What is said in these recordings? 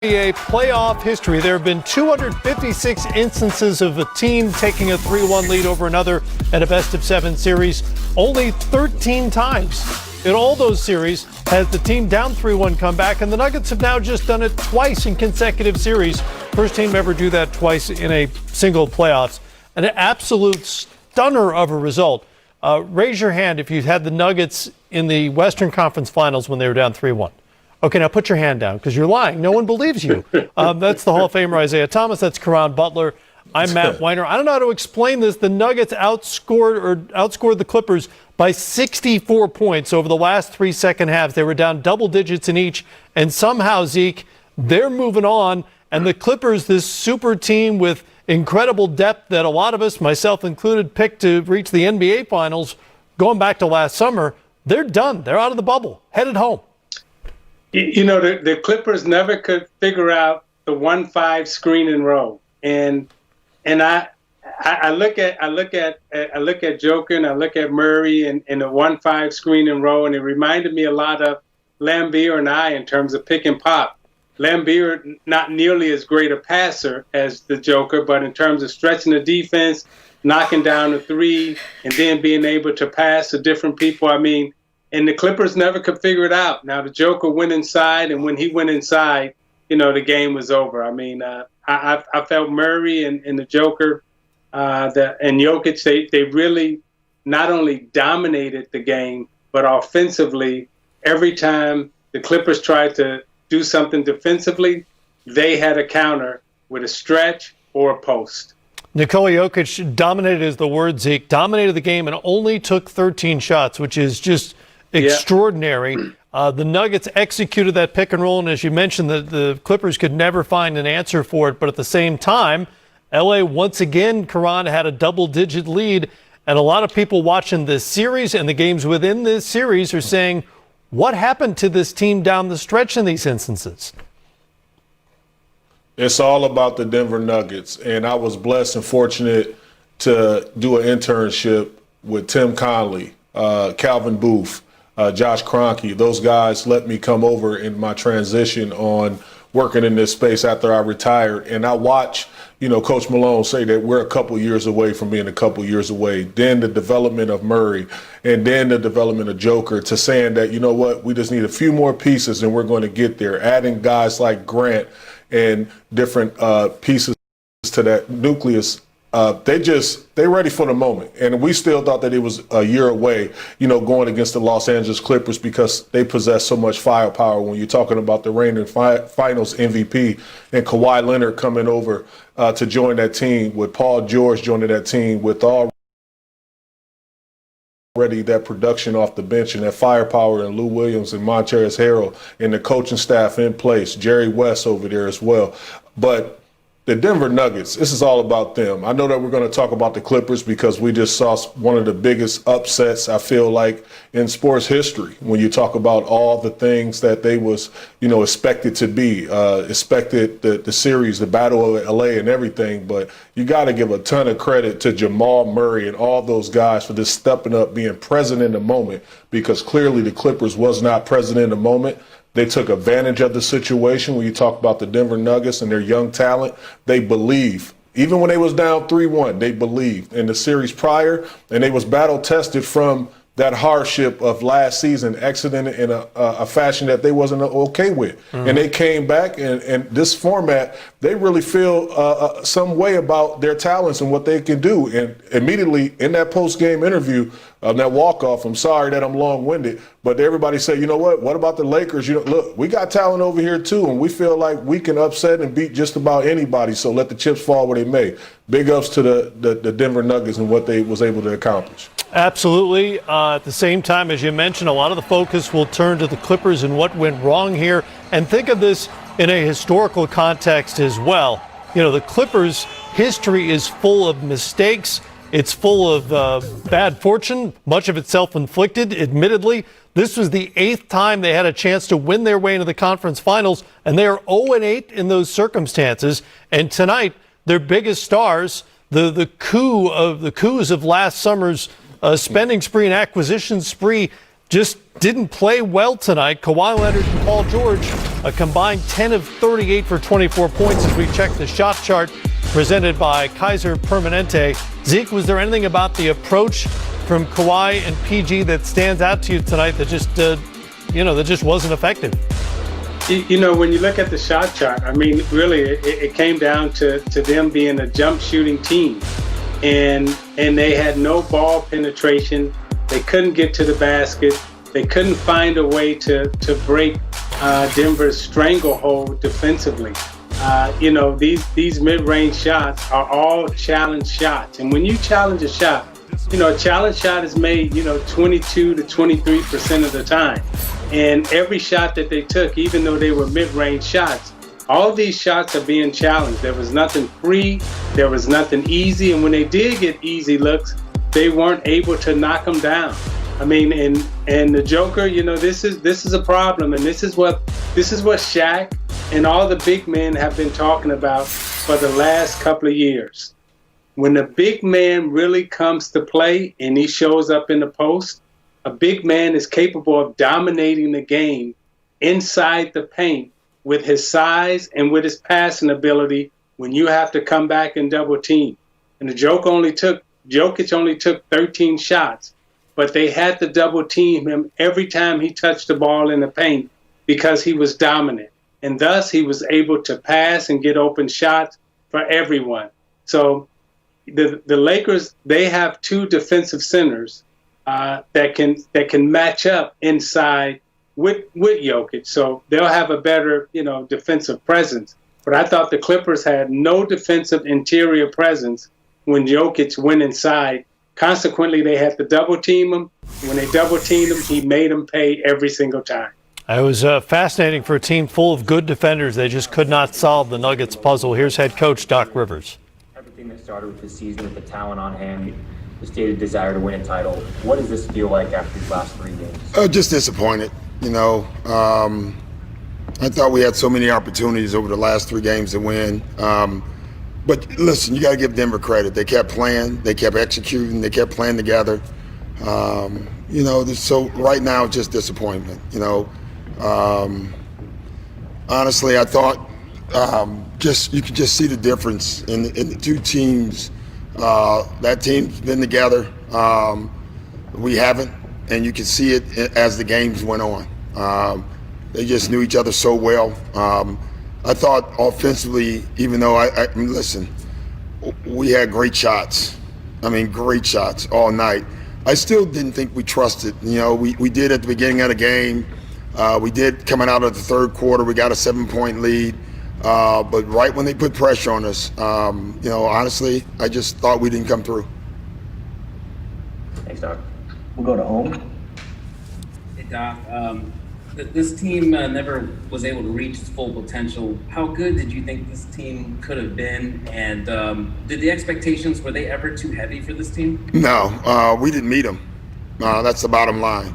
NBA playoff history, there have been 256 instances of a team taking a 3-1 lead over another at a best-of-7 series. Only 13 times in all those series has the team down 3-1 come back, and the Nuggets have now just done it twice in consecutive series. First team ever do that twice in a single playoffs. An absolute stunner of a result. Raise your hand if you had the Nuggets in the Western Conference Finals when they were down 3-1. Okay, now put your hand down because you're lying. No one believes you. That's the Hall of Famer Isaiah Thomas. That's Caron Butler. I'm Matt Weiner. I don't know how to explain this. The Nuggets outscored the Clippers by 64 points over the last 3 second halves. They were down double digits in each, and somehow, Zeke, they're moving on. And the Clippers, this super team with incredible depth that a lot of us, myself included, picked to reach the NBA Finals going back to last summer, they're done. They're out of the bubble, headed home. You know, the Clippers never could figure out the 1-5 screen and roll, and I look at Joker and I look at Murray and the 1-5 screen and roll, and it reminded me a lot of Laimbeer and I in terms of pick and pop. Laimbeer not nearly as great a passer as the Joker, but in terms of stretching the defense, knocking down the three, and then being able to pass to different people. I mean. And the Clippers never could figure it out. Now, the Joker went inside, and when he went inside, you know, the game was over. I mean, I felt Murray and the Joker and Jokic, they really not only dominated the game, but offensively, every time the Clippers tried to do something defensively, they had a counter with a stretch or a post. Nikola Jokic dominated is the word, Zeke, dominated the game and only took 13 shots, which is just extraordinary. The Nuggets executed that pick and roll, and as you mentioned, the Clippers could never find an answer for it. But at the same time, LA once again, Caron, had a double-digit lead, and a lot of people watching this series and the games within this series are saying, what happened to this team down the stretch in these instances? It's all about the Denver Nuggets, and I was blessed and fortunate to do an internship with Tim Connelly, Calvin Booth, Josh Kroenke. Those guys let me come over in my transition on working in this space after I retired. And I watch, Coach Malone say that we're a couple years away from being a couple years away. Then the development of Murray and then the development of Joker to saying that, you know what, we just need a few more pieces and we're going to get there. Adding guys like Grant and different pieces to that nucleus. They're ready for the moment. And we still thought that it was a year away, going against the Los Angeles Clippers because they possess so much firepower when you're talking about the reigning finals MVP and Kawhi Leonard coming over to join that team, with Paul George joining that team, with already that production off the bench and that firepower and Lou Williams and Montrezl Harrell and the coaching staff in place, Jerry West over there as well. But the Denver Nuggets, this is all about them. I know that we're going to talk about the Clippers because we just saw one of the biggest upsets, I feel like, in sports history when you talk about all the things that they was, expected to be, expected the series, the Battle of LA and everything. But you got to give a ton of credit to Jamal Murray and all those guys for just stepping up, being present in the moment, because clearly the Clippers was not present in the moment. They took advantage of the situation. When you talk about the Denver Nuggets and their young talent, they believe. Even when they was down 3-1, they believed. In the series prior, and they was battle-tested from that hardship of last season, exiting in a fashion that they wasn't okay with. Mm-hmm. And they came back, and this format, they really feel some way about their talents and what they can do. And immediately in that post-game interview, that walk-off, I'm sorry that I'm long-winded, but everybody said, you know what about the Lakers? Look, we got talent over here too, and we feel like we can upset and beat just about anybody, so let the chips fall where they may. Big ups to the Denver Nuggets and what they was able to accomplish. Absolutely. At the same time, as you mentioned, a lot of the focus will turn to the Clippers and what went wrong here. And think of this in a historical context as well. The Clippers' history is full of mistakes. It's full of bad fortune, much of it self-inflicted, admittedly. This was the 8th time they had a chance to win their way into the conference finals, and they are 0-8 in those circumstances. And tonight, their biggest stars, the coups of last summer's spending spree and acquisition spree, just didn't play well tonight. Kawhi Leonard and Paul George, a combined 10 of 38 for 24 points as we check the shot chart presented by Kaiser Permanente. Zeke, was there anything about the approach from Kawhi and PG that stands out to you tonight that just wasn't effective? When you look at the shot chart, I mean, really, it came down to them being a jump shooting team, and they had no ball penetration. They couldn't get to the basket. They couldn't find a way to break Denver's stranglehold defensively. These mid-range shots are all challenge shots, and when you challenge a shot, a challenge shot is made 22 to 23% of the time. And every shot that they took, even though they were mid-range shots, all these shots are being challenged. There was nothing free. There was nothing easy. And when they did get easy looks, they weren't able to knock them down. I mean, and the Joker, this is a problem. And this is what Shaq and all the big men have been talking about for the last couple of years. When the big man really comes to play and he shows up in the post, a big man is capable of dominating the game inside the paint with his size and with his passing ability when you have to come back and double team. And Jokic only took 13 shots, but they had to double team him every time he touched the ball in the paint because he was dominant. And thus he was able to pass and get open shots for everyone. So the Lakers, they have two defensive centers that can match up inside with Jokic, so they'll have a better defensive presence. But I thought the Clippers had no defensive interior presence when Jokic went inside. Consequently, they had to double team him. When they double teamed him, he made them pay every single time. It was fascinating for a team full of good defenders. They just could not solve the Nuggets puzzle. Here's head coach Doc Rivers. Everything that started with the season, with the talent on hand, the stated desire to win a title. What does this feel like after these last 3 games? Just disappointed. I thought we had so many opportunities over the last 3 games to win. But listen, you got to give Denver credit. They kept playing, they kept executing, they kept playing together. So right now it's just disappointment. Honestly, I thought you could just see the difference in the two teams. That team's been together. We haven't, and you can see it as the games went on. They just knew each other so well. I thought offensively, even though listen, we had great shots. Great shots all night. I still didn't think we trusted. We did at the beginning of the game. We did coming out of the third quarter. We got a 7-point lead. But right when they put pressure on us, honestly, I just thought we didn't come through. Thanks, Doc. We'll go to Ohm. Hey, Doc. This team never was able to reach its full potential. How good did you think this team could have been? And did the expectations, were they ever too heavy for this team? No, we didn't meet them. That's the bottom line.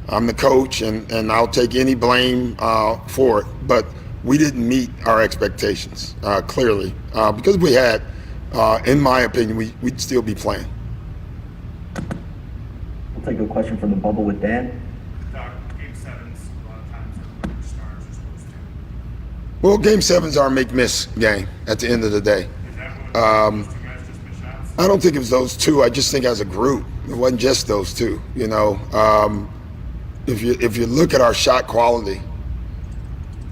I'm the coach, and I'll take any blame for it. But we didn't meet our expectations, clearly. Because we had, in my opinion, we'd still be playing. We'll take a question from the bubble with Dan. Doc, Game 7's a lot of times the stars are supposed to. Well, Game 7's our make-miss game at the end of the day. Is that what those two guys just missed shots? I don't think it was those two. I just think as a group, it wasn't just those two. If you look at our shot quality,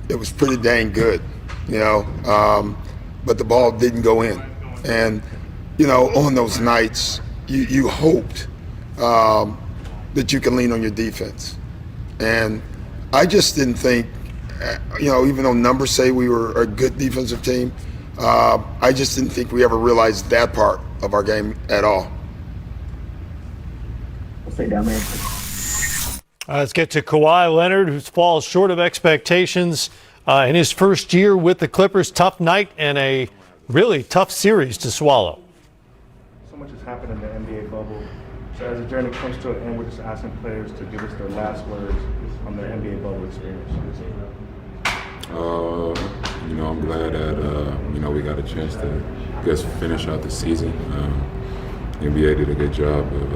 it was pretty dang good, but the ball didn't go in. And, on those nights, you hoped that you can lean on your defense. And I just didn't think, even though numbers say we were a good defensive team, I just didn't think we ever realized that part of our game at all. We'll stay down there. Let's get to Kawhi Leonard, who falls short of expectations in his first year with the Clippers. Tough night and a really tough series to swallow. So much has happened in the NBA bubble. So as the journey comes to an end, we're just asking players to give us their last words on their NBA bubble experience. I'm glad that we got a chance to finish out the season. NBA did a good job of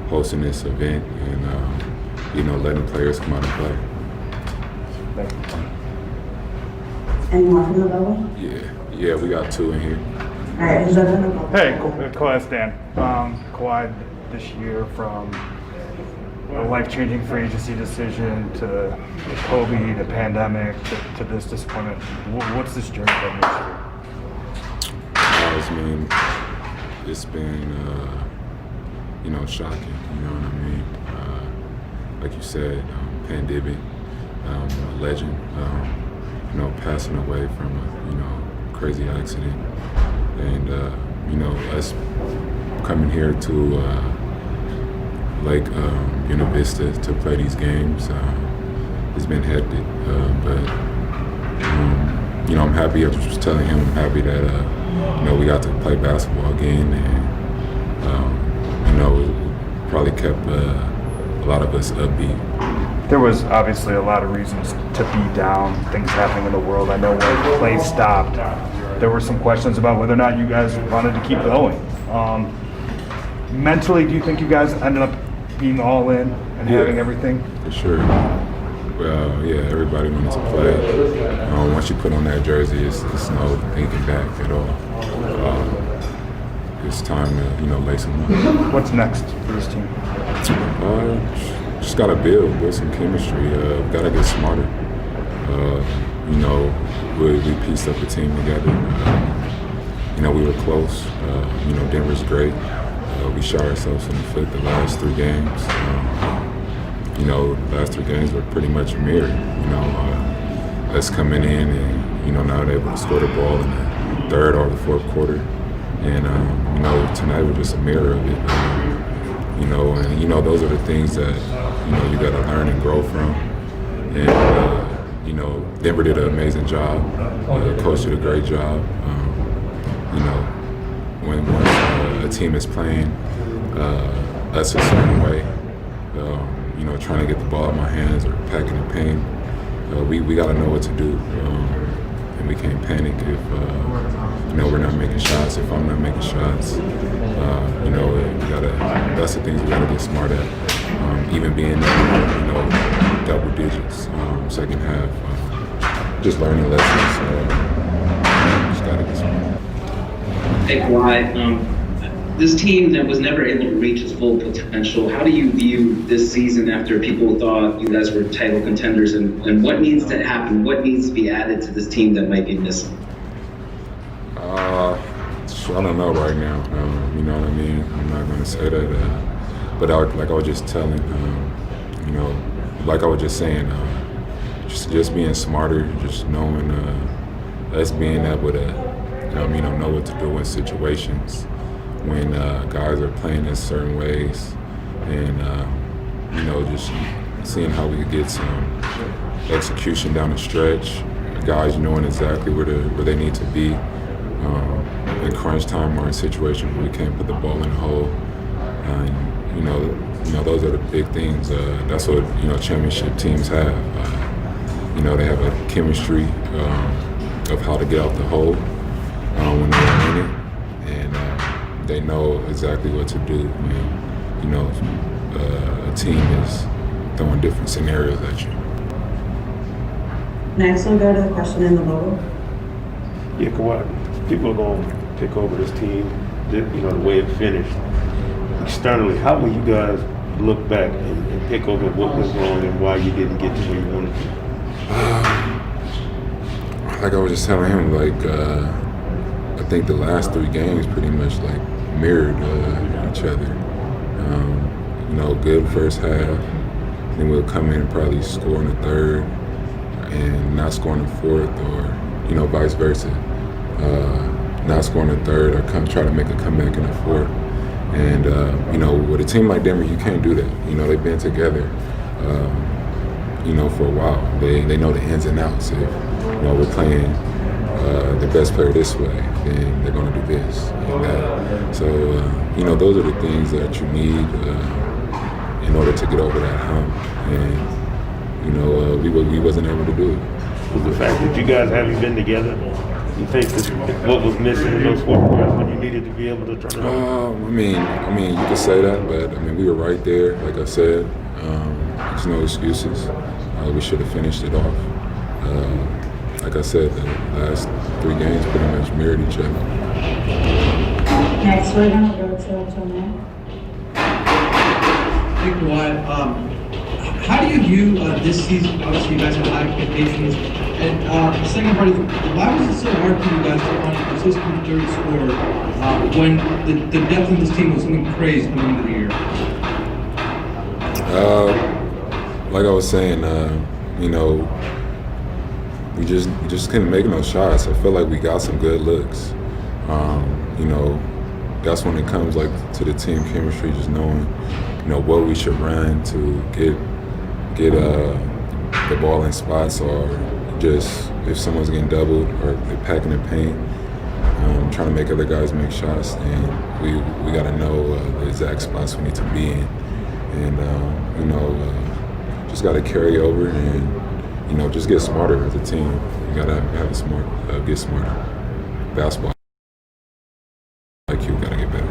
hosting this event and letting players come out and play. Thank you. Any more from the bubble? Yeah, we got 2 in here. All right, who's up in the bubble? Hey, Kawhi Stan. Kawhi this year from a life-changing free agency decision to Kobe, the pandemic, to this disappointment. What's this journey been this year? It's been shocking. You know what I mean? Like you said, pandemic, a legend. Passing away from a crazy accident, and us coming here to Lake Buena Vista to play these games. It's been hectic, but I'm happy. I was just telling him I'm happy that we got to play basketball again, and it probably kept a lot of us upbeat. There was obviously a lot of reasons to be down, things happening in the world. I know when play stopped, there were some questions about whether or not you guys wanted to keep going. Mentally, do you think you guys ended up being all in and having everything? For sure. Well, everybody wanted to play. Once you put on that jersey, it's no thinking back at all. It's time to, lace them up. What's next for this team? Just got to build some chemistry. Got to get smarter. We pieced up the team together. We were close. Denver's great. We shot ourselves in the foot the last 3 games. The last 3 games were pretty much a mirror. Us coming in and, not able to score the ball in the 3rd or the 4th quarter. And, tonight was just a mirror of it. Those are the things that, you got to learn and grow from. And, Denver did an amazing job. The coach did a great job. When a team is playing us a certain way, trying to get the ball in my hands or packing the paint, we got to know what to do. And we can't panic if, we're not making shots, if I'm not making shots. That's the things we gotta get smart at. Even being, double digits, second half, just learning lessons. Just gotta get smart. Hey Kawhi, this team that was never able to reach its full potential, how do you view this season after people thought you guys were title contenders, and what needs to happen? What needs to be added to this team that might be missing? I don't know right now. You know what I mean? I'm not going to say that. But like I was just telling, like I was just saying, just being smarter, just knowing us being able to, know what to do in situations when guys are playing in certain ways, and just seeing how we could get some execution down the stretch, guys knowing exactly where they need to be in crunch time or in situations where we can't put the ball in the hole. Those are the big things. That's what championship teams have. They have a chemistry of how to get out the hole when they're in it, and they know exactly what to do when a team is throwing different scenarios at you. Next, we'll go to the question in the bubble. Yeah, Kawhi, people are going to take over this team, the way it finished. Externally, how will you guys look back and pick over what went wrong and why you didn't get to where you wanted to? Like I was just telling him, I think the last 3 games pretty much mirrored each other. Good first half, then we'll come in and probably score in the 3rd and not score in the 4th, or vice versa. Not scoring in the 3rd or try to make a comeback in the 4th. And, with a team like Denver, you can't do that. They've been together, for a while. They know the ins and outs. If, we're playing the best player this way, then they're going to do this and that. So, those are the things that you need in order to get over that hump. And, we wasn't able to do it. Was the fact that you guys haven't been together, you think that what was missing in those 4 quarters when you needed to be able to turn it over? I mean, you could say that, but I mean, we were right there. Like I said, there's no excuses. We should have finished it off. Like I said, the last 3 games pretty much mirrored each other. Next, we're going to go to Tomer. Hey, Kawhi, how do you view this season? Obviously, you guys have high expectations. And second part is, why was it so hard for you guys to find a consistent third scorer when the depth of this team was something crazy coming into the year? Like I was saying, you know, we just couldn't make no shots. I feel like we got some good looks. You know, that's when it comes like to the team chemistry, just knowing, you know, what we should run to get the ball in spots, or just if someone's getting doubled or they're packing the paint, trying to make other guys make shots. And we got to know the exact spots we need to be in, and you know, just got to carry over and, you know, just get smarter as a team. You got to have a smart, get smarter. Basketball IQ got to get better.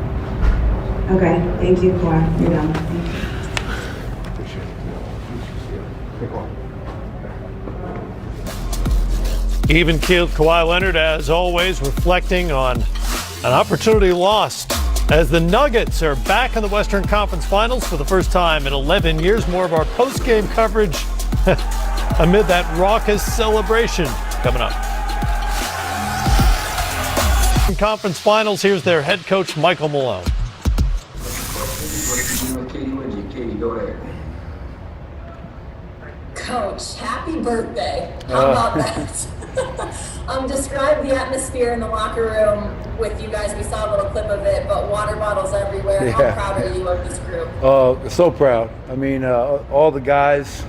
Okay, thank you, Kawhi. You're done. Thank you. Even-keeled Kawhi Leonard, as always, reflecting on an opportunity lost as the Nuggets are back in the Western Conference Finals for the first time in 11 years. More of our post-game coverage amid that raucous celebration coming up. In Conference Finals, here's their head coach, Michael Malone. Katie, go ahead. Coach, happy birthday. How about that? Describe the atmosphere in the locker room with you guys. We saw a little clip of it, but water bottles everywhere. Yeah. How proud are you of this group? So proud. I mean, all the guys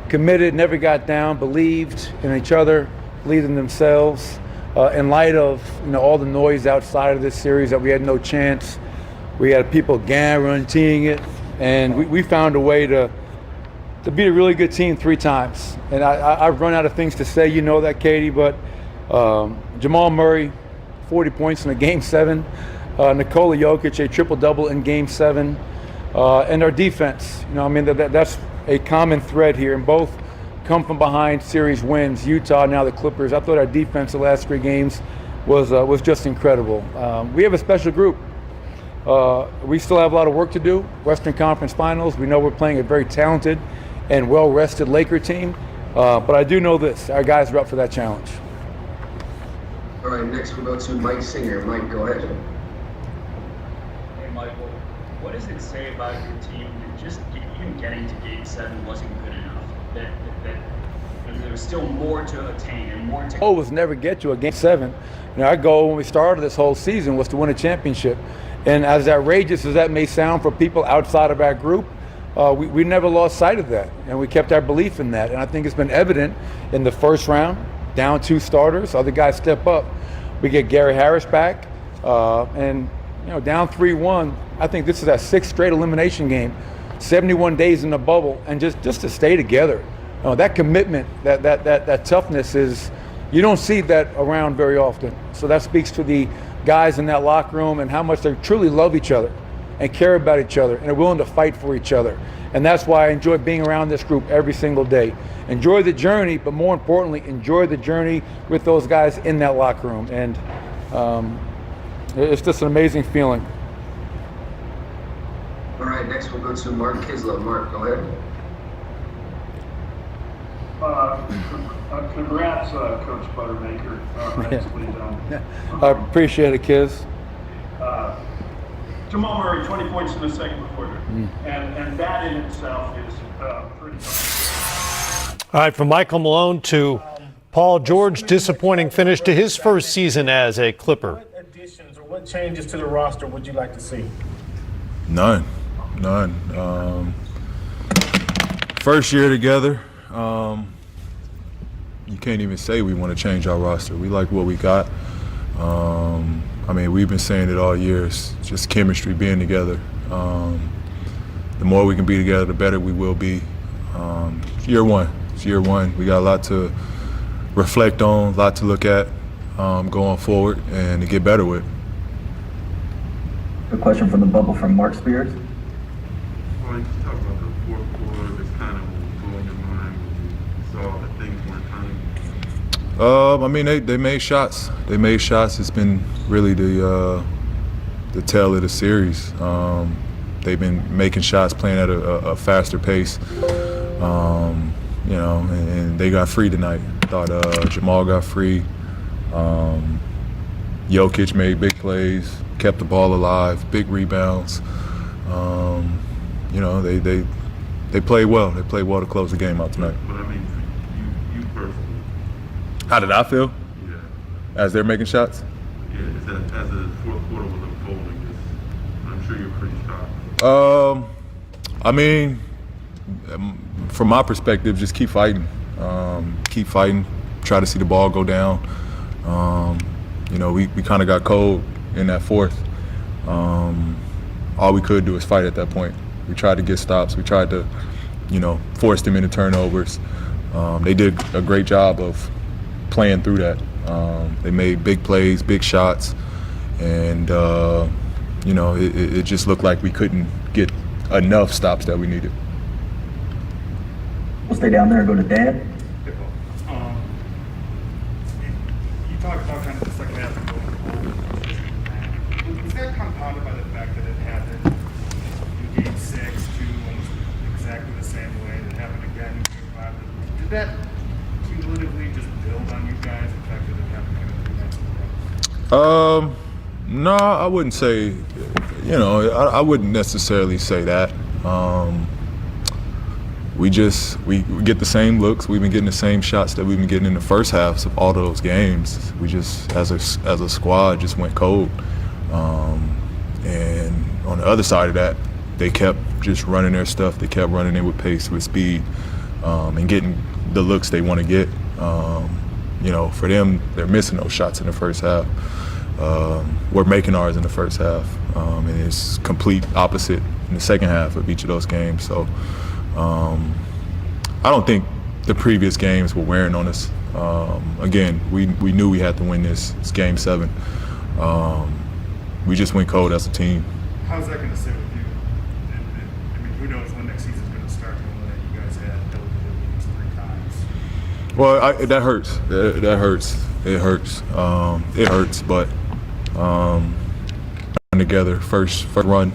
committed, never got down, believed in each other, believed in themselves. In light of, you know, all the noise outside of this series that we had no chance, we had people guaranteeing it, and we found a way to beat a really good team 3 times. And I've run out of things to say, you know that, Katie, but Jamal Murray, 40 points in a Game 7. Nikola Jokic, a triple-double in Game 7. And our defense, you know, I mean, that's a common thread here, and both come from behind series wins. Utah, now the Clippers. I thought our defense the last 3 games was just incredible. We have a special group. We still have a lot of work to do. Western Conference Finals. We know we're playing a very talented and well-rested Laker team. But I do know this. Our guys are up for that challenge. All right, next we'll go to Mike Singer. Mike, go ahead. Hey, Michael. What does it say about your team that just even getting to Game 7 wasn't good enough? That there was still more to attain and more to... goal was never get to a Game 7. You know, our goal when we started this whole season was to win a championship. And as outrageous as that may sound for people outside of our group, we never lost sight of that, and we kept our belief in that. And I think it's been evident in the first round, down 2 starters, other guys step up. We get Gary Harris back, and you know, down 3-1. I think this is our 6th straight elimination game, 71 days in the bubble, and just to stay together. You know, that commitment, that toughness is, you don't see that around very often. So that speaks to the guys in that locker room and how much they truly love each other and care about each other and are willing to fight for each other. And that's why I enjoy being around this group every single day. Enjoy the journey, but more importantly, enjoy the journey with those guys in that locker room. And it's just an amazing feeling. All right, next we'll go to Mark Kislow. Mark, go ahead. Congrats, Coach Buttermaker. Nicely done. I appreciate it, Kiz. Jamal Murray, 20 points in the second quarter, and that in itself is pretty. All right, from Michael Malone to Paul George, disappointing finish to his first season as a Clipper. What additions or what changes to the roster would you like to see? None. First year together. You can't even say we want to change our roster. We like what we got. I mean, we've been saying it all year. It's just chemistry, being together. The more we can be together, the better we will be. It's year one. We got a lot to reflect on, a lot to look at going forward and to get better with. A question from the bubble from Mark Spears. Well, you talk about the fourth quarter. That's kind of blowing your mind when you saw that things weren't coming. I mean, they made shots. They made shots. It's been really the tail of the series. They've been making shots, playing at a faster pace. You know, and they got free tonight. Thought Jamal got free. Jokic made big plays, kept the ball alive, big rebounds. You know, they played well. They played well to close the game out tonight. But I mean, you personally. How did I feel? Yeah. As they're making shots? Yeah, is that as the fourth quarter was unfolding, I'm sure you're pretty shocked. I mean, from my perspective, just keep fighting. Keep fighting. Try to see the ball go down. You know, we kind of got cold in that fourth. All we could do is fight at that point. We tried to get stops. We tried to, you know, force them into turnovers. They did a great job of playing through that. They made big plays, big shots, and you know, it just looked like we couldn't get enough stops that we needed. We'll stay down there and go to Dan. You talked about kind of the second half of going cold. Was that compounded by the fact that it happened in Game 6 to almost exactly the same way that happened again in Game 5? Did that cumulatively just build on you guys, the fact that it happened kind of 3 nights in a row? No, I wouldn't say, you know, I wouldn't necessarily say that. We get the same looks. We've been getting the same shots that we've been getting in the first halves of all those games. We just, as a squad, just went cold. And on the other side of that, they kept just running their stuff. They kept running it with pace, with speed, and getting the looks they want to get. You know, for them, they're missing those shots in the first half. We're making ours in the first half, and it's complete opposite in the second half of each of those games. So I don't think the previous games were wearing on us. Again, we knew we had to win this. It's Game 7. We just went cold as a team. How's that going to sit with you? I mean, who knows when next season's going to start, knowing that you guys had double-digit leads 3 times? Well, that hurts. That hurts. It hurts. It hurts, but together, first run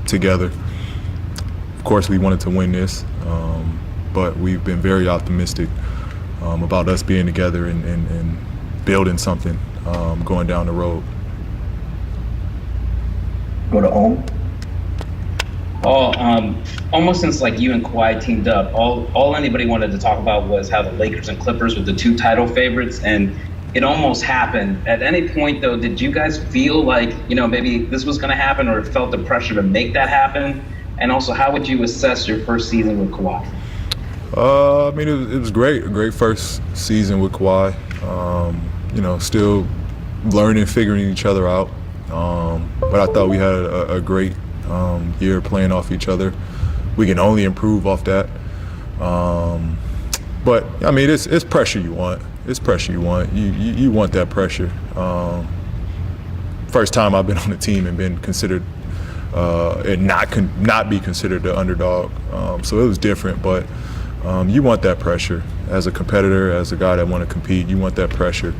together. Of course, we wanted to win this, but we've been very optimistic about us being together and building something going down the road. Go to Ohm. Almost since like you and Kawhi teamed up, all anybody wanted to talk about was how the Lakers and Clippers were the 2 title favorites, and it almost happened. At any point, though, did you guys feel like, you know, maybe this was going to happen, or felt the pressure to make that happen? And also, how would you assess your first season with Kawhi? I mean, it was great. A great first season with Kawhi. You know, still learning, figuring each other out. But I thought we had a great year playing off each other. We can only improve off that. But I mean, it's pressure you want. It's pressure you want. You want that pressure. First time I've been on a team and been considered and not be considered the underdog. So it was different, but you want that pressure as a competitor, as a guy that want to compete. You want that pressure.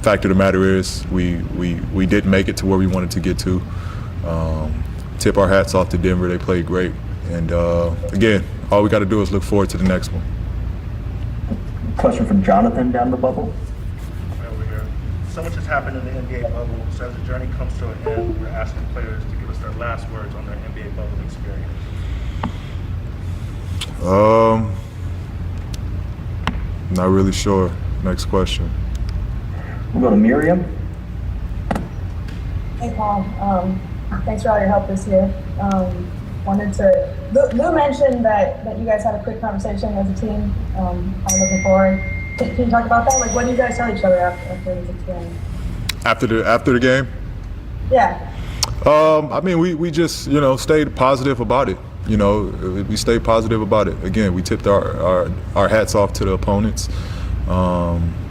Fact of the matter is, we didn't make it to where we wanted to get to. Tip our hats off to Denver. They played great. And again, all we got to do is look forward to the next one. Question from Jonathan down the bubble. Over here. So much has happened in the NBA bubble. So as the journey comes to an end, we're asking players to give us their last words on their NBA bubble experience. Not really sure. Next question. We'll go to Miriam. Hey, Paul. Thanks for all your help this year. Wanted to. Lou mentioned that you guys had a quick conversation as a team. I'm looking forward. Can you talk about that? Like, what do you guys tell each other after this experience? After the game? Yeah. I mean, we just, you know, stayed positive about it. You know, we stayed positive about it. Again, we tipped our hats off to the opponents.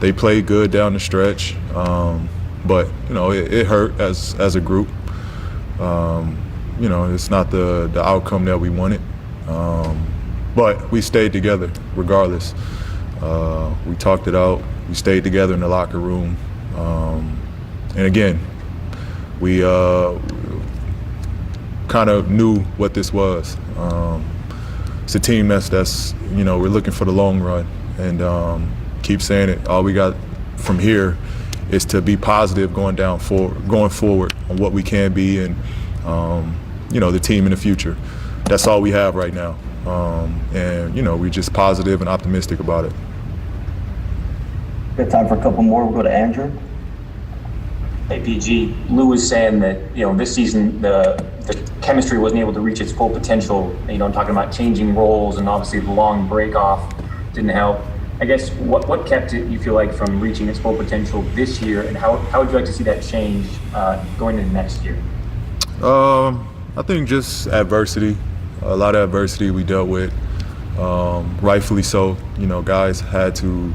They played good down the stretch. but it hurt as a group. It's not the outcome that we wanted, but we stayed together regardless. We talked it out. We stayed together in the locker room, and again, we kind of knew what this was. It's a team that's we're looking for the long run, and keep saying it. All we got from here is to be positive going forward on what we can be, and the team in the future. That's all we have right now, and we're just positive and optimistic about it. Got time for a couple more. We'll go to Andrew. Hey, PG. Lou was saying that, this season the chemistry wasn't able to reach its full potential. I'm talking about changing roles, and obviously the long break off didn't help. I guess what kept it, you feel like, from reaching its full potential this year, and how would you like to see that change going into next year? I think just adversity. A lot of adversity we dealt with, rightfully so. Guys had to,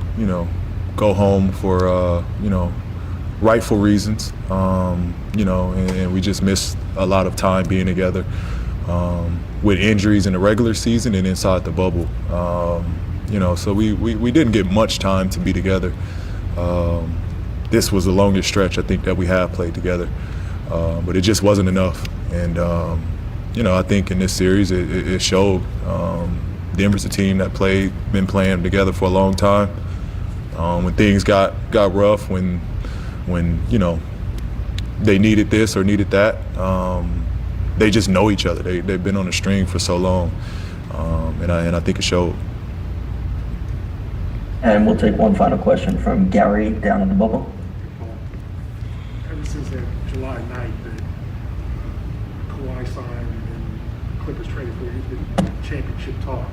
go home for, rightful reasons, and we just missed a lot of time being together with injuries in the regular season and inside the bubble. So we didn't get much time to be together. This was the longest stretch I think that we have played together, but it just wasn't enough. And I think in this series it showed. Denver's a team that been playing together for a long time. When things got rough, when they needed this or needed that, they just know each other. They've been on a string for so long, and I think it showed. And we'll take one final question from Gary down in the bubble. Ever since that July night that Kawhi signed and Clippers traded for you, the championship talk,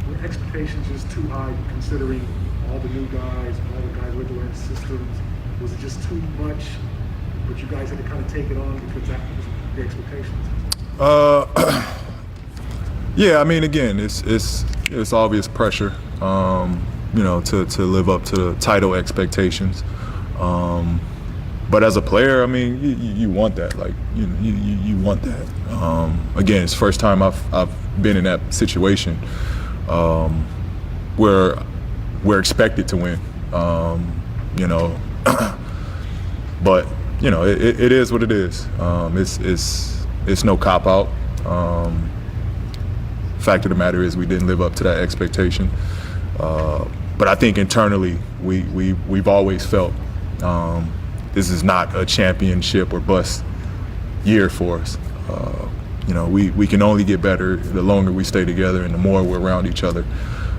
were expectations just too high considering all the new guys, all the guys with the systems? Was it just too much, but you guys had to kind of take it on because that was the expectations? Yeah, I mean, again, it's obvious pressure, to live up to the title expectations. But as a player, I mean, you want that. Like, you want that. Again, it's the first time I've been in that situation where we're expected to win. But it is what it is. It's no cop out. Fact of the matter is we didn't live up to that expectation. But I think internally we've always felt this is not a championship or bust year for us. We can only get better the longer we stay together and the more we're around each other.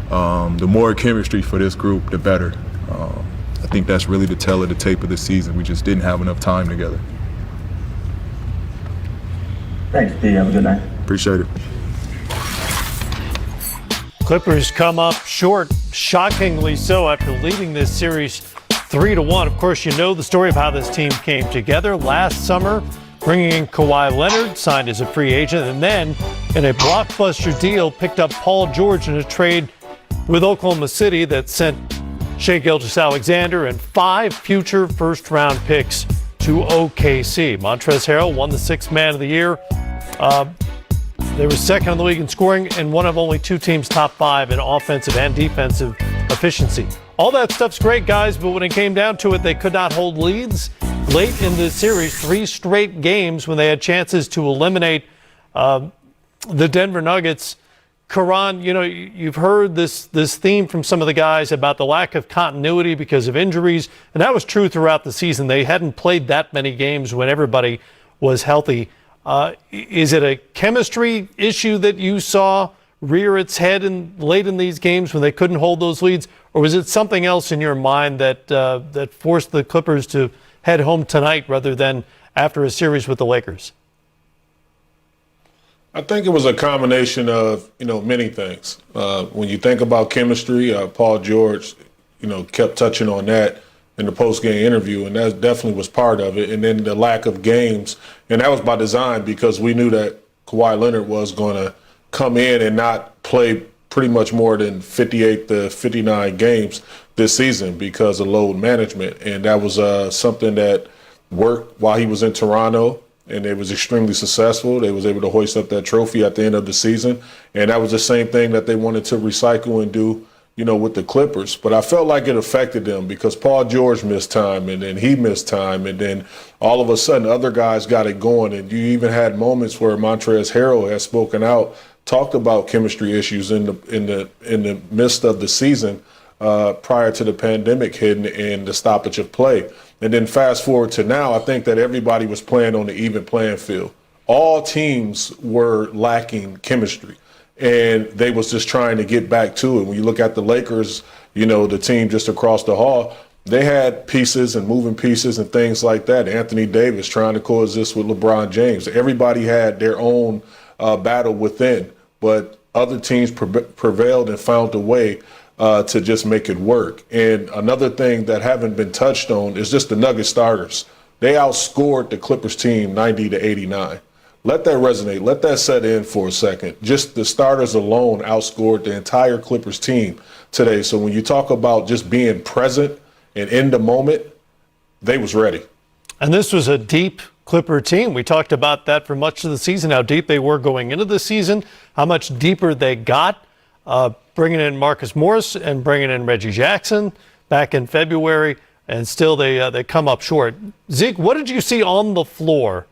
The more chemistry for this group, the better. I think that's really the tell of the tape of the season. We just didn't have enough time together. Thanks, P. Have a good night. Appreciate it. Clippers come up short, shockingly so, after leading this series 3-1. Of course, you know the story of how this team came together last summer, bringing in Kawhi Leonard, signed as a free agent, and then in a blockbuster deal picked up Paul George in a trade with Oklahoma City that sent Shai Gilgeous-Alexander and 5 future first-round picks to OKC. Montrezl Harrell won the 6th Man of the Year. They were second in the league in scoring and one of only 2 teams top 5 in offensive and defensive efficiency. All that stuff's great, guys, but when it came down to it, they could not hold leads late in the series. 3 straight games when they had chances to eliminate the Denver Nuggets. Karan, you've heard this theme from some of the guys about the lack of continuity because of injuries, and that was true throughout the season. They hadn't played that many games when everybody was healthy. Is it a chemistry issue that you saw rear its head late in these games when they couldn't hold those leads, or was it something else in your mind that forced the Clippers to head home tonight rather than after a series with the Lakers? I think it was a combination of, many things. When you think about chemistry, Paul George, kept touching on that in the post-game interview, and that definitely was part of it. And then the lack of games, and that was by design because we knew that Kawhi Leonard was going to come in and not play pretty much more than 58 to 59 games this season because of load management. And that was something that worked while he was in Toronto, and it was extremely successful. They was able to hoist up that trophy at the end of the season, and that was the same thing that they wanted to recycle and do, with the Clippers. But I felt like it affected them because Paul George missed time, and then he missed time, and then all of a sudden other guys got it going, and you even had moments where Montrezl Harrell has spoken out, talked about chemistry issues in the midst of the season prior to the pandemic hitting and the stoppage of play. And then fast forward to now, I think that everybody was playing on the even playing field. All teams were lacking chemistry, and they was just trying to get back to it. When you look at the Lakers, the team just across the hall, they had pieces and moving pieces and things like that. Anthony Davis trying to coexist with LeBron James. Everybody had their own battle within, but other teams prevailed and found a way to just make it work. And another thing that haven't been touched on is just the Nuggets starters. They outscored the Clippers team 90-89. Let that resonate. Let that set in for a second. Just the starters alone outscored the entire Clippers team today. So when you talk about just being present and in the moment, they was ready. And this was a deep Clipper team. We talked about that for much of the season, how deep they were going into the season, how much deeper they got. Bringing in Marcus Morris and bringing in Reggie Jackson back in February, and still they come up short. Zeke, what did you see on the floor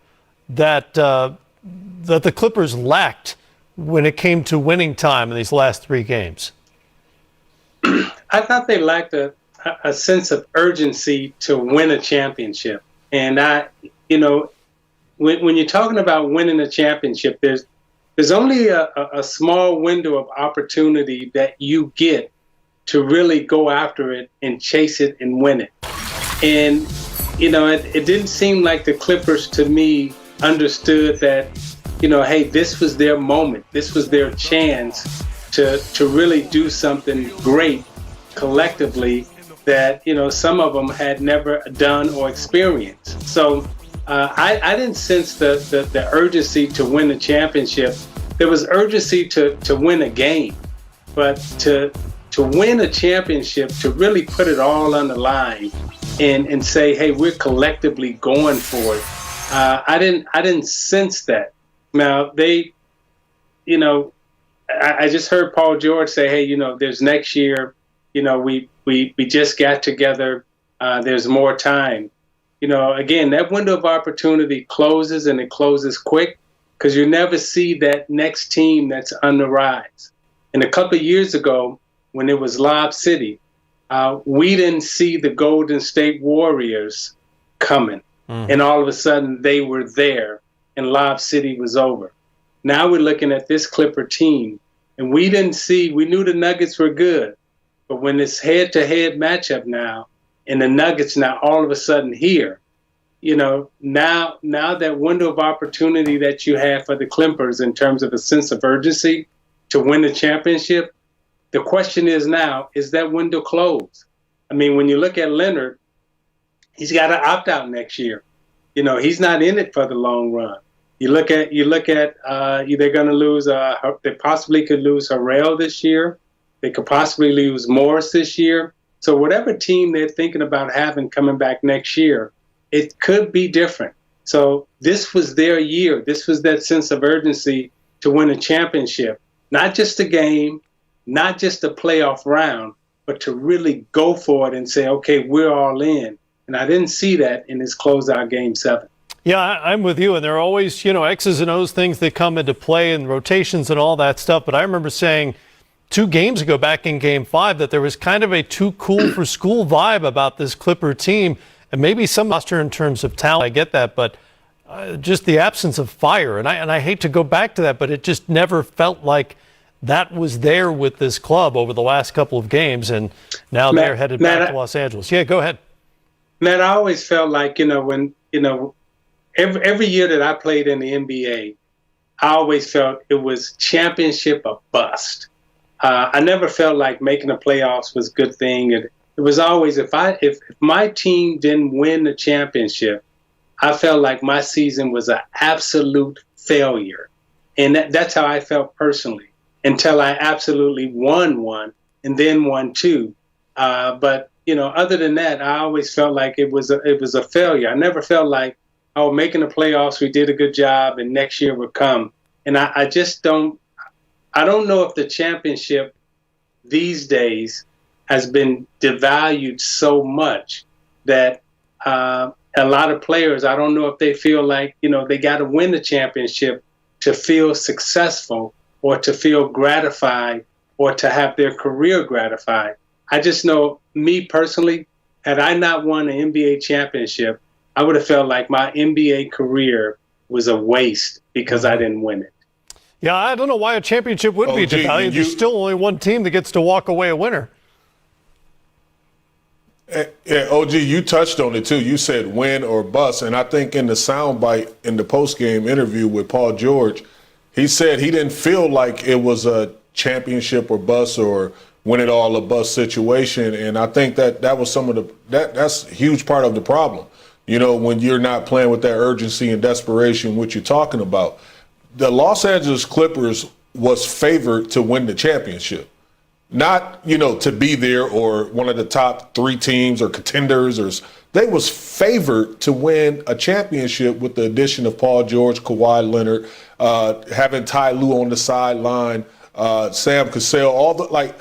that the Clippers lacked when it came to winning time in these last 3 games? I thought they lacked a sense of urgency to win a championship. And when you're talking about winning a championship, there's only a small window of opportunity that you get to really go after it and chase it and win it. And, it didn't seem like the Clippers to me understood that, hey, this was their moment. This was their chance to really do something great collectively that, some of them had never done or experienced. So I didn't sense the urgency to win the championship. There was urgency to win a game, but to win a championship, to really put it all on the line and say, hey, we're collectively going for it. I didn't sense that. Now I just heard Paul George say, hey, there's next year, we just got together. There's more time. Again, that window of opportunity closes, and it closes quick, because you never see that next team that's on the rise. And a couple of years ago, when it was Lob City, we didn't see the Golden State Warriors coming. And all of a sudden, they were there, and Lob City was over. Now we're looking at this Clipper team, and we knew the Nuggets were good. But when it's head-to-head matchup now, and the Nuggets now all of a sudden here, now that window of opportunity that you have for the Clippers in terms of a sense of urgency to win the championship, the question is now, is that window closed? I mean, when you look at Leonard, he's got to opt out next year. He's not in it for the long run. You look at they're going to lose. They possibly could lose Harrell this year. They could possibly lose Morris this year. So whatever team they're thinking about having coming back next year, it could be different. So this was their year. This was that sense of urgency to win a championship. Not just a game, not just a playoff round, but to really go for it and say, okay, we're all in. And I didn't see that in this closeout Game 7. Yeah, I'm with you. And there are always, X's and O's things that come into play and rotations and all that stuff. But I remember saying 2 games ago back in Game 5 that there was kind of a too cool for school vibe about this Clipper team. And maybe some roster in terms of talent, I get that, but just the absence of fire. And I hate to go back to that, but it just never felt like that was there with this club over the last couple of games. And now they're headed back to Los Angeles. Yeah, go ahead. Matt, I always felt like, when, every year that I played in the NBA, I always felt it was championship or bust. I never felt like making the playoffs was a good thing. And it was always, if my team didn't win the championship, I felt like my season was an absolute failure. And that's how I felt personally, until I absolutely won one and then won 2. But other than that, I always felt like it was a failure. I never felt like, oh, making the playoffs, we did a good job, and next year would come. And I just don't. I don't know if the championship these days has been devalued so much that a lot of players, I don't know if they feel like, they got to win the championship to feel successful or to feel gratified or to have their career gratified. I just know, me personally, had I not won an NBA championship, I would have felt like my NBA career was a waste because I didn't win it. Yeah, I don't know why a championship would be devalued. There's still only one team that gets to walk away a winner. Yeah, OG, you touched on it too. You said win or bust. And I think in the soundbite in the postgame interview with Paul George, he said he didn't feel like it was a championship or bust or win it all or bust situation. And I think that was that's a huge part of the problem. When you're not playing with that urgency and desperation, what you're talking about. The Los Angeles Clippers was favored to win the championship. Not, to be there or one of the top 3 teams or contenders. They was favored to win a championship with the addition of Paul George, Kawhi Leonard, having Ty Lue on the sideline, Sam Cassell,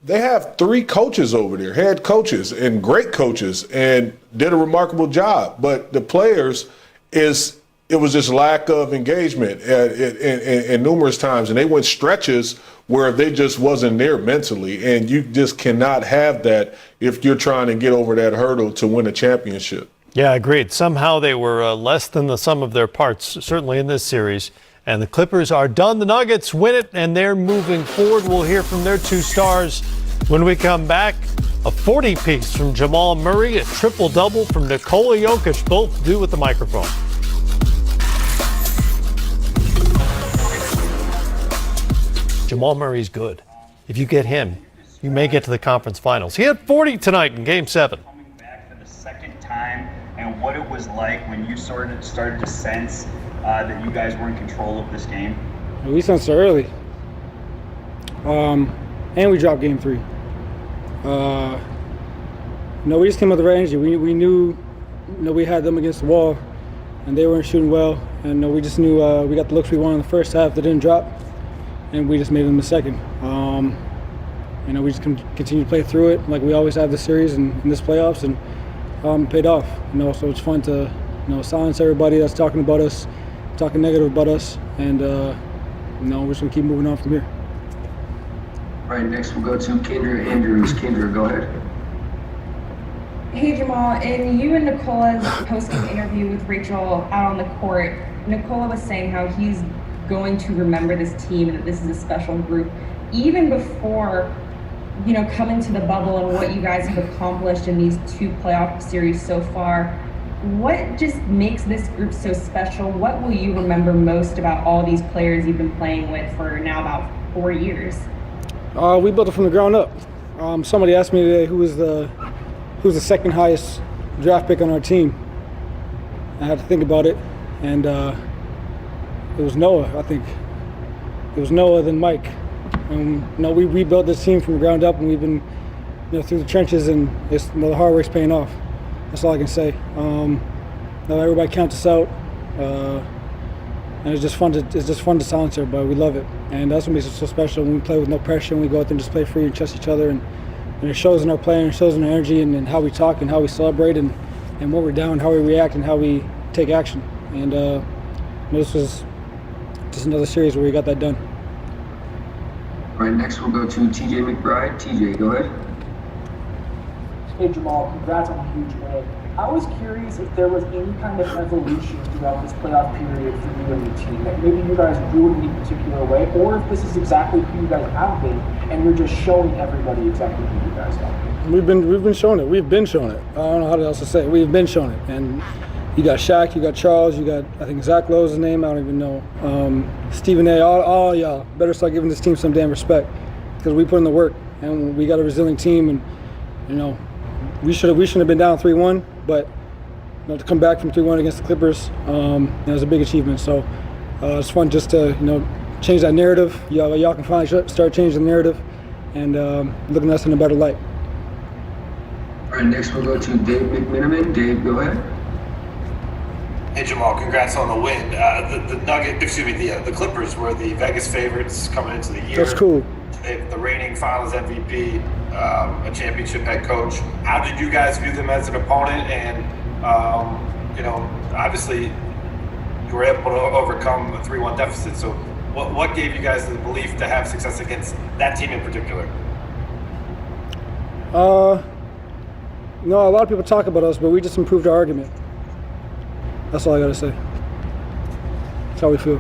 they have 3 coaches over there, head coaches and great coaches, and did a remarkable job. But the players it was just lack of engagement and numerous times. And they went stretches where they just wasn't there mentally. And you just cannot have that if you're trying to get over that hurdle to win a championship. Yeah, agreed. Somehow they were less than the sum of their parts, certainly in this series. And the Clippers are done. The Nuggets win it, and they're moving forward. We'll hear from their 2 stars when we come back. A 40-piece from Jamal Murray, a triple-double from Nikola Jokic, both due with the microphone. Jamal Murray's good. If you get him, you may get to the conference finals. He had 40 tonight in Game 7. Coming back for the second time, and what it was like when you started to sense that you guys were in control of this game. We sensed it early, and we dropped Game 3. We just came with the right energy. We knew, we had them against the wall, and they weren't shooting well, and we just knew we got the looks we wanted in the first half that didn't drop. And we just made them the second. We just continue to play through it like we always have this series and in this playoffs, and paid off. So it's fun to silence everybody that's talking about us, talking negative about us, and we're just gonna keep moving on from here. All right, next we'll go to Kendra Andrews. Kendra, go ahead. Hey Jamal, in you and Nikola's post-game interview with Rachel out on the court, Nikola was saying how he's going to remember this team and that this is a special group. Even before, coming to the bubble and what you guys have accomplished in these 2 playoff series so far, what just makes this group so special? What will you remember most about all these players you've been playing with for now about 4 years? We built it from the ground up. Somebody asked me today who's the second highest draft pick on our team. I had to think about it, and it was Noah. I think it was Noah, then Mike. We rebuilt this team from the ground up, and we've been through the trenches, and it's the hard work's paying off. That's all I can say. Everybody counts us out, and it's just fun to silence everybody. We love it, and that's what makes it so special when we play with no pressure and we go out there and just play free and trust each other, and it shows in our play and it shows in our energy and how we talk and how we celebrate and what we're down, how we react, and how we take action. And this was just another series where we got that done. All right, next we'll go to TJ McBride. TJ, go ahead. Hey Jamal, congrats on a huge win. I was curious if there was any kind of evolution throughout this playoff period for you and the team. That maybe you guys grew in a particular way, or if this is exactly who you guys have been, and you're just showing everybody exactly who you guys are. We've been showing it. We've been showing it. I don't know how else to say it. We've been showing it. And you got Shaq, you got Charles, you got, I think Zach Lowe's his name, I don't even know. Stephen A, all y'all better start giving this team some damn respect, because we put in the work and we got a resilient team, and we shouldn't have been down 3-1, but to come back from 3-1 against the Clippers, it was a big achievement. So it's fun just to change that narrative. Y'all can finally start changing the narrative and looking at us in a better light. All All right, next we'll go to Dave McMiniman. Dave, go ahead. Hey Jamal, congrats on the win. The Clippers were the Vegas favorites coming into the year. That's cool. The reigning Finals MVP, a championship head coach. How did you guys view them as an opponent? And obviously you were able to overcome a 3-1 deficit. So what gave you guys the belief to have success against that team in particular? No, a lot of people talk about us, but we just improved our argument. That's all I gotta say. That's how we feel.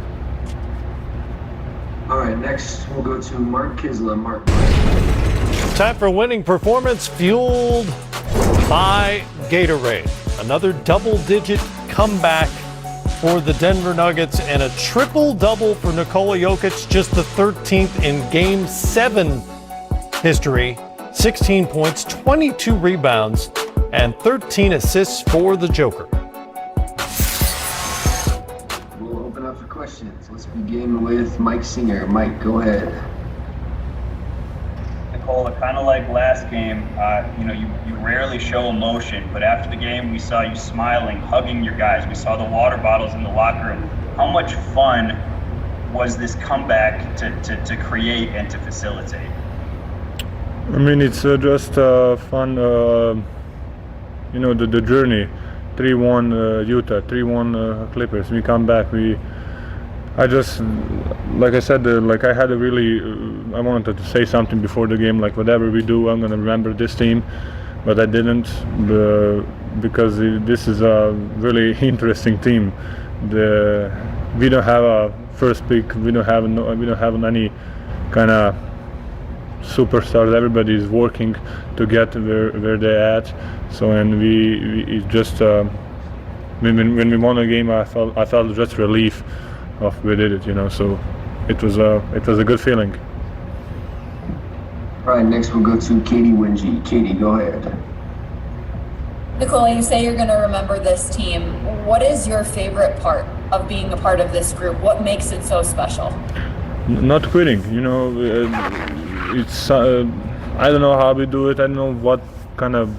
All right, next we'll go to Mark Kisla. Mark. Time for winning performance fueled by Gatorade. Another double-digit comeback for the Denver Nuggets and a triple-double for Nikola Jokic, just the 13th in Game 7 history. 16 points, 22 rebounds, and 13 assists for the Joker. We'll open up for questions. Let's begin with Mike Singer. Mike, go ahead. Nikola, kind of like last game, you rarely show emotion, but after the game, we saw you smiling, hugging your guys. We saw the water bottles in the locker room. How much fun was this comeback to create and to facilitate? I mean, it's just fun, the journey. 3-1 Utah, 3-1 Clippers. We come back. Like I said, I had a really, I wanted to say something before the game, like whatever we do, I'm gonna remember this team, but I didn't, because this is a really interesting team. We don't have a first pick. We don't have any kind of superstars. Everybody is working to get where they're at. So, and we just when we won a game, I felt just relief of we did it, So it was a good feeling. All right, next we'll go to Katie Wingy. Katie, go ahead. Nikola, you say you're going to remember this team. What is your favorite part of being a part of this group? What makes it so special? Not quitting, it's I don't know how we do it. I don't know what kind of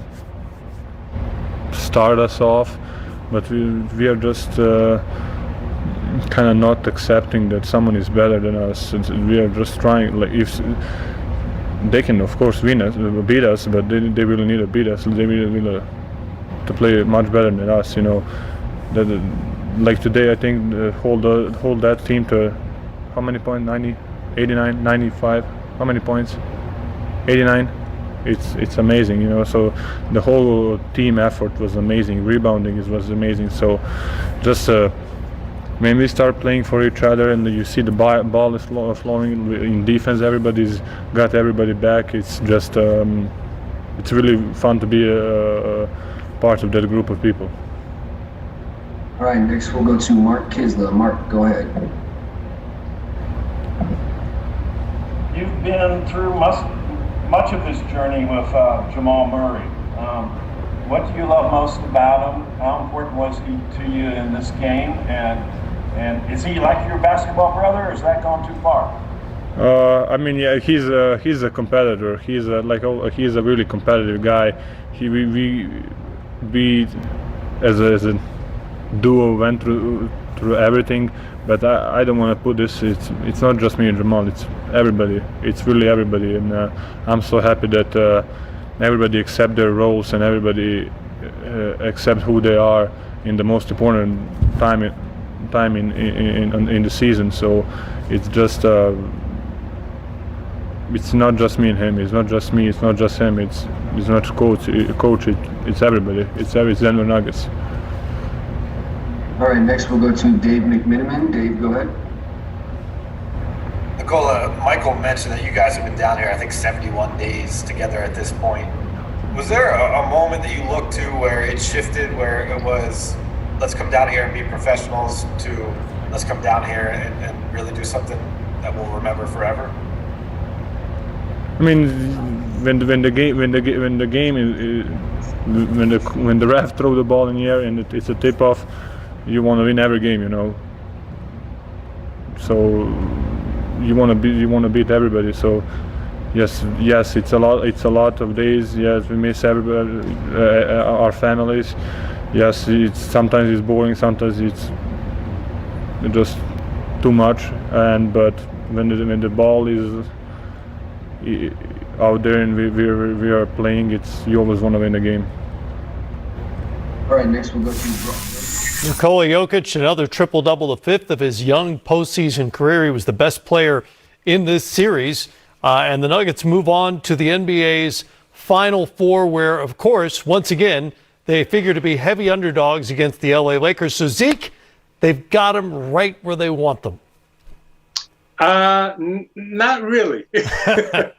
start us off, but we are just kind of not accepting that someone is better than us. We are just trying. Like, if they can, of course, beat us, but they really need to beat us. They really need to play much better than us. Like today, I think hold that team to how many points? 90, 89, 95. How many points? 89. It's amazing, So the whole team effort was amazing. Rebounding was amazing. So just when we start playing for each other and you see the ball is flowing in defense, everybody's got everybody back. It's just it's really fun to be a part of that group of people. All right, next we'll go to Mark Kisla. Mark, go ahead. You've been through much of this journey with Jamal Murray. What do you love most about him? How important was he to you in this game? And is he like your basketball brother, or is that gone too far? I mean, yeah, he's a competitor. He's a really competitive guy. We as a duo went through everything. But I don't want to put this. It's not just me and Jamal. It's everybody. It's really everybody, and I'm so happy that everybody accept their roles and everybody accept who they are in the most important time in the season. So it's just it's not just me and him. It's not just me. It's not just him. It's not coach. It's everybody. It's Denver Nuggets. All right, next we'll go to Dave McMiniman. Dave, go ahead. Nikola, Michael mentioned that you guys have been down here, I think, 71 days together at this point. Was there a moment that you looked to where it shifted, where it was, let's come down here and be professionals, to let's come down here and really do something that we'll remember forever? I mean, when the ref throw the ball in the air and it's a tip off, you want to win every game, So you want to beat everybody. So yes, it's a lot. It's a lot of days. Yes, we miss everybody, our families. Yes, sometimes it's boring. Sometimes it's just too much. But when the ball is out there and we are playing, you always want to win the game. All right, next we'll go to Nikola Jokic, another triple-double, the fifth of his young postseason career. He was the best player in this series. And the Nuggets move on to the NBA's Final Four, where, of course, once again, they figure to be heavy underdogs against the LA Lakers. So, Zeke, they've got them right where they want them. Not really. Because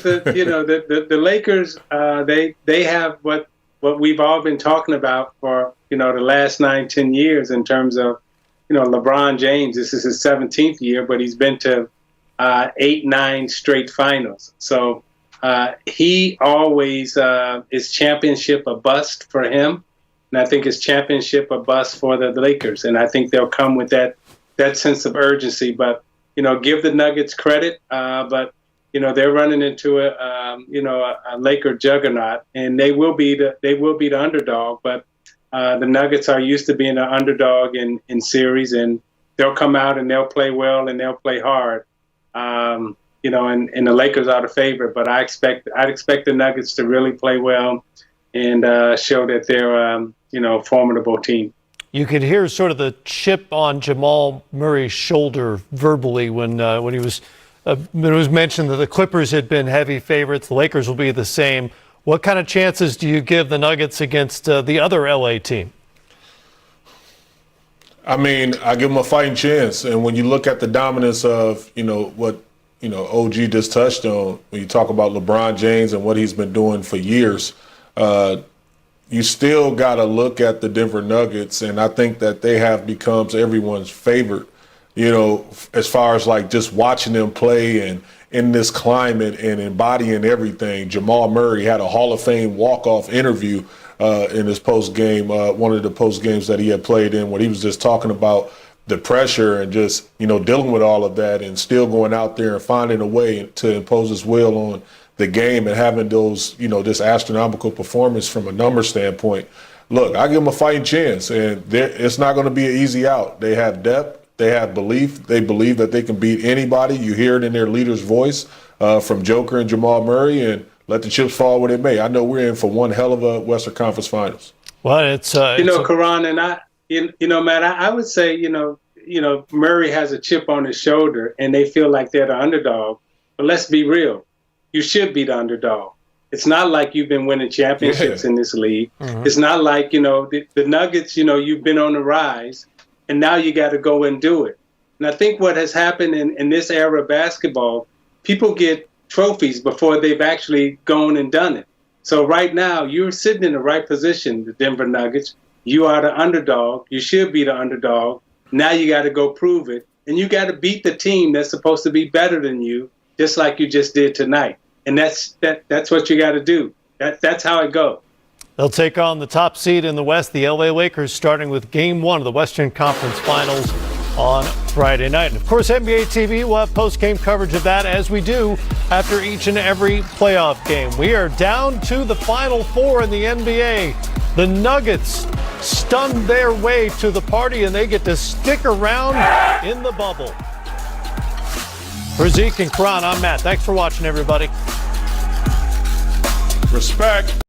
the Lakers, they have what we've all been talking about for, the last 9-10 years in terms of, LeBron James. This is his 17th year, but he's been to 8-9 straight finals. So he always is championship a bust for him. And I think it's championship a bust for the Lakers. And I think they'll come with that sense of urgency. But, give the Nuggets credit. But, they're running into a Laker juggernaut, and they will be the underdog. But the Nuggets are used to being an underdog in series, and they'll come out and they'll play well and they'll play hard. And the Lakers are the favorite, but I'd expect the Nuggets to really play well and show that they're a formidable team. You could hear sort of the chip on Jamal Murray's shoulder verbally when it was mentioned that the Clippers had been heavy favorites. The Lakers will be the same. What kind of chances do you give the Nuggets against the other LA team? I mean, I give them a fighting chance. And when you look at the dominance of, what, OG just touched on, when you talk about LeBron James and what he's been doing for years, you still got to look at the Denver Nuggets. And I think that they have become everyone's favorite, as far as like just watching them play and in this climate and embodying everything. Jamal Murray had a Hall of Fame walk-off interview in his post-game, one of the post-games that he had played in, where he was just talking about the pressure and just, dealing with all of that and still going out there and finding a way to impose his will on the game and having those, this astronomical performance from a number standpoint. Look, I give them a fighting chance, and it's not going to be an easy out. They have depth. They have belief. They believe that they can beat anybody. You hear it in their leader's voice from Joker and Jamal Murray, and let the chips fall where they may. I know we're in for one hell of a Western Conference Finals. Well, it's Karan, and Matt, I would say, Murray has a chip on his shoulder, and they feel like they're the underdog. But let's be real. You should be the underdog. It's not like you've been winning championships in this league. Mm-hmm. It's not like, the Nuggets, you've been on the rise. And now you got to go and do it. And I think what has happened in this era of basketball, people get trophies before they've actually gone and done it. So right now, you're sitting in the right position, the Denver Nuggets. You are the underdog. You should be the underdog. Now you got to go prove it. And you got to beat the team that's supposed to be better than you, just like you just did tonight. And that's what you got to do. That's how it goes. They'll take on the top seed in the West, the LA Lakers, starting with Game 1 of the Western Conference Finals on Friday night. And, of course, NBA TV will have post-game coverage of that, as we do after each and every playoff game. We are down to the Final Four in the NBA. The Nuggets stunned their way to the party, and they get to stick around in the bubble. For Zeke and Karan, I'm Matt. Thanks for watching, everybody. Respect.